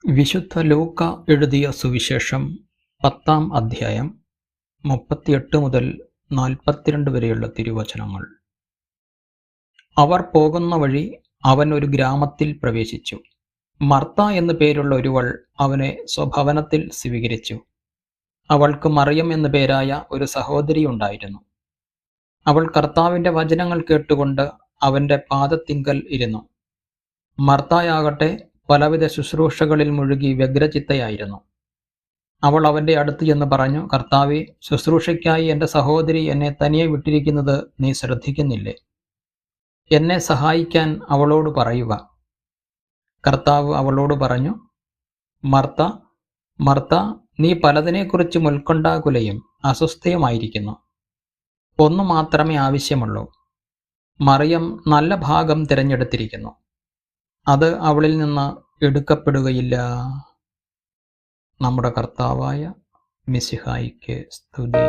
വിശുദ്ധ ലൂക്ക എഴുതിയ സുവിശേഷം 10-ാം അധ്യായം 38 മുതൽ 42 വരെയുള്ള തിരുവചനങ്ങൾ. അവർ പോകുന്ന വഴി അവൻ ഒരു ഗ്രാമത്തിൽ പ്രവേശിച്ചു. മർത്ത എന്നു പേരുള്ള ഒരുവൾ അവനെ സ്വഭവനത്തിൽ സ്വീകരിച്ചു. അവൾക്ക് മറിയം എന്നു പേരായ ഒരു സഹോദരി ഉണ്ടായിരുന്നു. അവൾ കർത്താവിൻ്റെ വചനങ്ങൾ കേട്ടുകൊണ്ട് അവൻ്റെ പാദത്തിങ്കൽ ഇരുന്നു. മർത്തായാകട്ടെ പലവിധ ശുശ്രൂഷകളിൽ മുഴുകി വ്യഗ്രചിത്തയായിരുന്നു. അവൾ അവൻ്റെ അടുത്ത് ചെന്ന് പറഞ്ഞു, കർത്താവേ, ശുശ്രൂഷയ്ക്കായി എൻ്റെ സഹോദരി എന്നെ തനിയെ വിട്ടിരിക്കുന്നത് നീ ശ്രദ്ധിക്കുന്നില്ലേ? എന്നെ സഹായിക്കാൻ അവളോട് പറയുക. കർത്താവ് അവളോട് പറഞ്ഞു, മർത്ത, മർത്ത, നീ പലതിനെക്കുറിച്ചും ഉത്കണ്ഠാകുലയും അസ്വസ്ഥയുമായിരിക്കുന്നു. ഒന്നു മാത്രമേ ആവശ്യമുള്ളൂ. മറിയം നല്ല ഭാഗം തിരഞ്ഞെടുത്തിരിക്കുന്നു. അത് അവളിൽ നിന്ന് എടുക്കപ്പെടുകയില്ല. നമ്മുടെ കർത്താവായ മിശിഹായിക്ക് സ്തുതി.